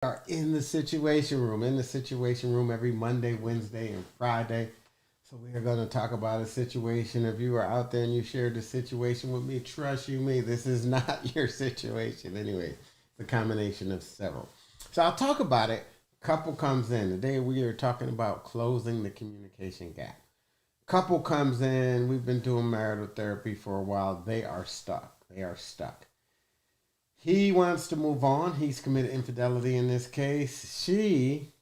Are in the situation room every Monday, Wednesday, and Friday. So we are going to talk about a situation. If you are out there and you shared the situation with me, trust you me, this is not your situation. Anyway, it's a combination of several. So I'll talk about it. Couple comes in. Today we are talking about closing the communication gap. Couple comes in. We've been doing marital therapy for a while. They are stuck. They are stuck. He wants to move on. He's committed infidelity in this case. She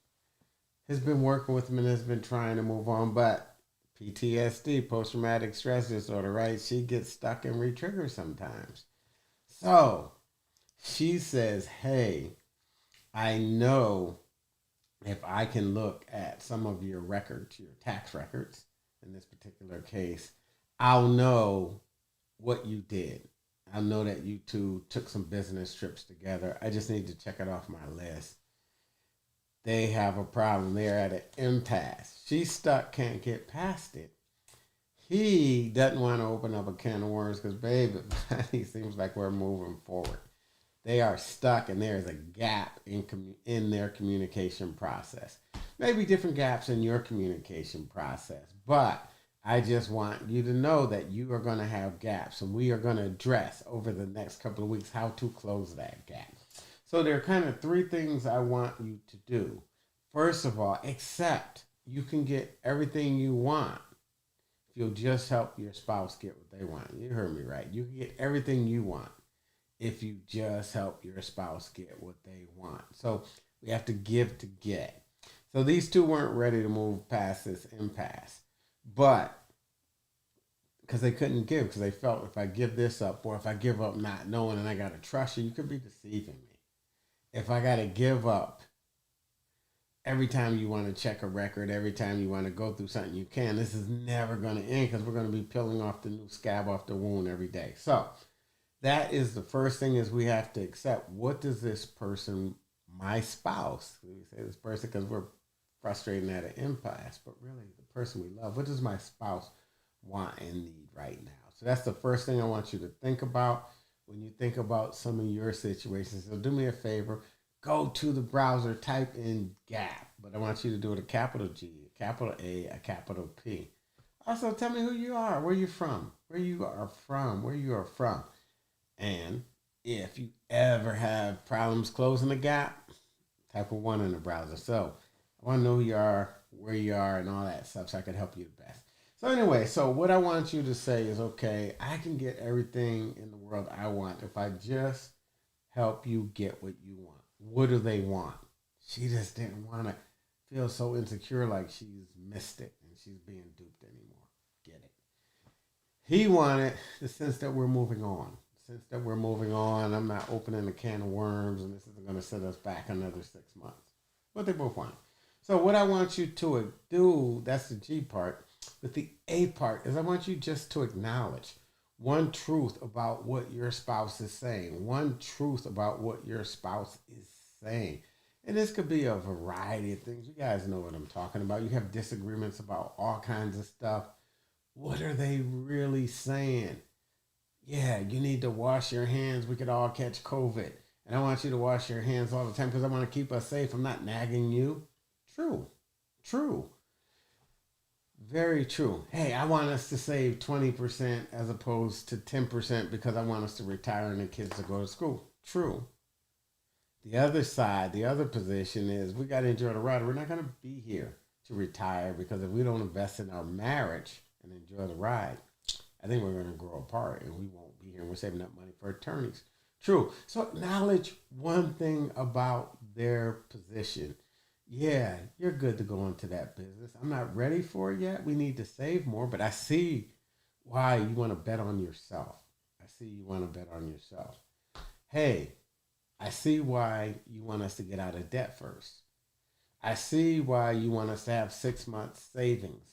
has been working with him and has been trying to move on, but PTSD, post traumatic stress disorder, right? She gets stuck and re triggers sometimes. So she says, hey, I know if I can look at some of your records, your tax records in this particular case, I'll know what you did. I know that you two took some business trips together. I just need to check it off my list. They have a problem. They're at an impasse. She's stuck, can't get past it. He doesn't want to open up a can of worms because, baby, he seems like we're moving forward. They are stuck, and there is a gap in their communication process. Maybe different gaps in your communication process, but I just want you to know that you are going to have gaps, and we are going to address over the next couple of weeks how to close that gap. So there are kind of three things I want you to do. First of all, accept you can get everything you want if you'll just help your spouse get what they want. You heard me right. You can get everything you want if you just help your spouse get what they want. So we have to give to get. So these two weren't ready to move past this impasse. But because they couldn't give, because they felt if I give this up or if I give up not knowing and I got to trust you, you could be deceiving me. If I got to give up every time you want to check a record, every time you want to go through something you can, this is never going to end because we're going to be peeling off the new scab off the wound every day. So that is the first thing is we have to accept what does this person, my spouse, we say this person because we're frustrated at an impasse, but really the person we love, what does my spouse want and need right now? So that's the first thing I want you to think about when you think about some of your situations. So do me a favor, go to the browser, type in gap, but I want you to do it a capital G, a capital A, a capital P. Also, tell me who you are, where you're from, where you are from. And if you ever have problems closing the gap, type a one in the browser. So I want to know who you are, where you are, and all that stuff so I can help you the best. So anyway, so what I want you to say is, okay, I can get everything in the world I want if I just help you get what you want. What do they want? She just didn't want to feel so insecure like she's missed it and she's being duped anymore. Get it? He wanted the sense that we're moving on. Sense that we're moving on. I'm not opening a can of worms and this isn't going to set us back another 6 months. But they both want. So what I want you to do, that's the G part. But the A part is I want you just to acknowledge one truth about what your spouse is saying. One truth about what your spouse is saying. And this could be a variety of things. You guys know what I'm talking about. You have disagreements about all kinds of stuff. What are they really saying? Yeah, you need to wash your hands. We could all catch COVID. And I want you to wash your hands all the time because I want to keep us safe. I'm not nagging you. True. True. Very true. Hey, I want us to save 20% as opposed to 10% because I want us to retire and the kids to go to school. True. The other side, the other position is we got to enjoy the ride. We're not going to be here to retire because if we don't invest in our marriage and enjoy the ride, I think we're going to grow apart and we won't be here. And we're saving up money for attorneys. True. So acknowledge one thing about their position. Yeah, you're good to go into that business. I'm not ready for it yet. We need to save more, but I see why you want to bet on yourself. I see you want to bet on yourself. Hey, I see why you want us to get out of debt first. I see why you want us to have 6 months savings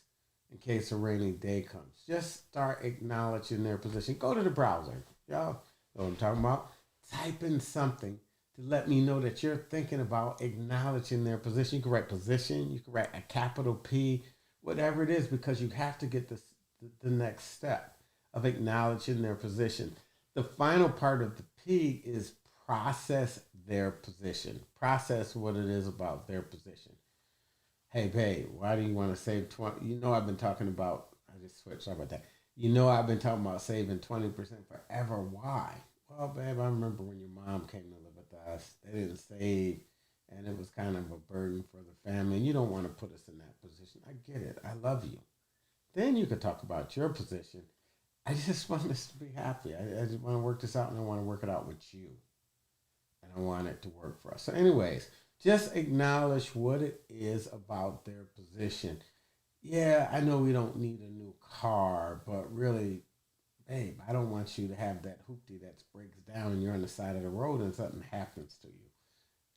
in case a rainy day comes. Just start acknowledging their position. Go to the browser. Y'all know what I'm talking about. Type in something to let me know that you're thinking about acknowledging their position. You can write position, you can write a capital P, whatever it is, because you have to get the next step of acknowledging their position. The final part of the P is process their position. Process what it is about their position. Hey, babe, why do you want to save 20? You know, I've been talking about, I just switched, sorry about that. You know, I've been talking about saving 20% forever. Why? Well, babe, I remember when your mom came to live with us, they didn't save, and it was kind of a burden for the family. And you don't want to put us in that position. I get it. I love you. Then you could talk about your position. I just want us to be happy. I just want to work this out, and I want to work it out with you. And I want it to work for us. So, anyways, just acknowledge what it is about their position. Yeah, I know we don't need a new car, but really, babe, I don't want you to have that hoopty that breaks down and you're on the side of the road and something happens to you.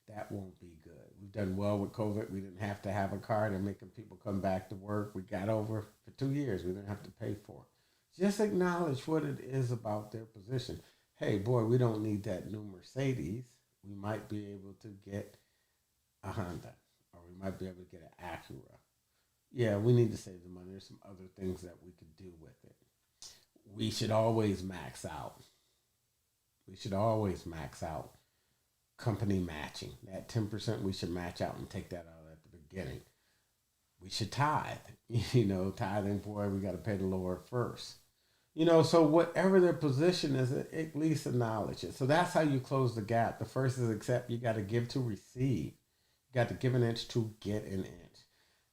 That won't be good. We've done well with COVID. We didn't have to have a car. They're making people come back to work. We got over for 2 years. We didn't have to pay for it. Just acknowledge what it is about their position. Hey, boy, we don't need that new Mercedes. We might be able to get a Honda, or we might be able to get an Acura. Yeah, we need to save the money. There's some other things that we could do with it. We should always max out. We should always max out company matching. That 10% we should match out and take that out at the beginning. We should tithe. Tithing, boy, we got to pay the Lord first. So whatever their position is, at least acknowledge it. So that's how you close the gap. The first is accept. You got to give to receive. You got to give an inch to get an inch.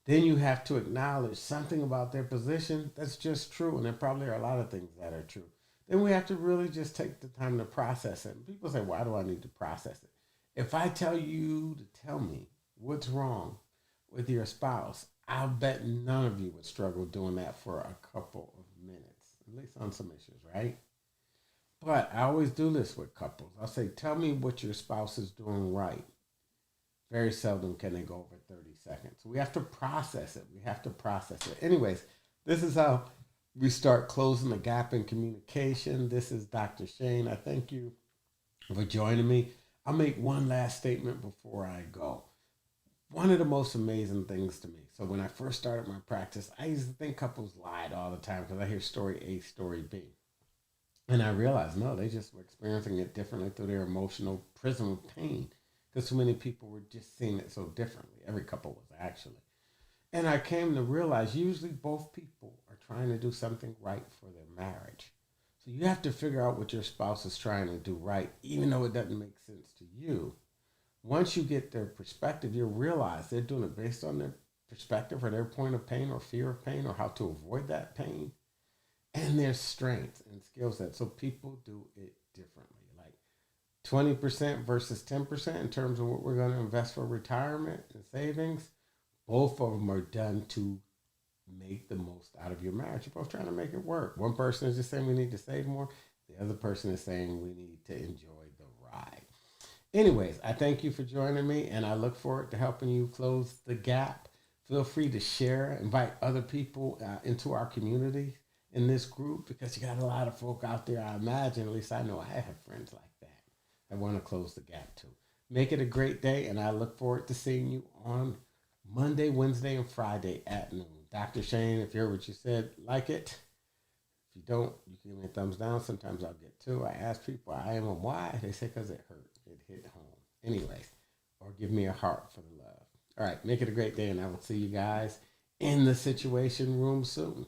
Then you have to acknowledge something about their position that's just true. And there probably are a lot of things that are true. Then we have to really just take the time to process it. And people say, why do I need to process it? If I tell you to tell me what's wrong with your spouse, I'll bet none of you would struggle doing that for a couple of minutes, at least on some issues, right? But I always do this with couples. I'll say, tell me what your spouse is doing right. Very seldom can they go over 30 seconds. So we have to process it. We have to process it. Anyways, this is how we start closing the gap in communication. This is Dr. Shane. I thank you for joining me. I'll make one last statement before I go. One of the most amazing things to me. So when I first started my practice, I used to think couples lied all the time because I hear story A, story B. And I realized, no, they just were experiencing it differently through their emotional prison of pain. Because so many people were just seeing it so differently. Every couple was actually. And I came to realize usually both people are trying to do something right for their marriage. So you have to figure out what your spouse is trying to do right, even though it doesn't make sense to you. Once you get their perspective, you'll realize they're doing it based on their perspective or their point of pain or fear of pain or how to avoid that pain and their strengths and skill sets. So people do it differently. Like 20% versus 10% in terms of what we're going to invest for retirement and savings. Both of them are done to make the most out of your marriage. You're both trying to make it work. One person is just saying we need to save more. The other person is saying we need to enjoy the ride. Anyways, I thank you for joining me, and I look forward to helping you close the gap. Feel free to share, invite other people into our community in this group because you got a lot of folk out there, I imagine, at least I know I have friends like that. I want to close the gap too. Make it a great day, and I look forward to seeing you on Monday, Wednesday, and Friday at noon. Dr. Shane, if you heard what you said, like it. If you don't, you can give me a thumbs down. Sometimes I'll get two. I ask people, I am a why. They say because it hurt. It hit home. Anyways, or give me a heart for the love. All right, make it a great day, and I will see you guys in the Situation Room soon.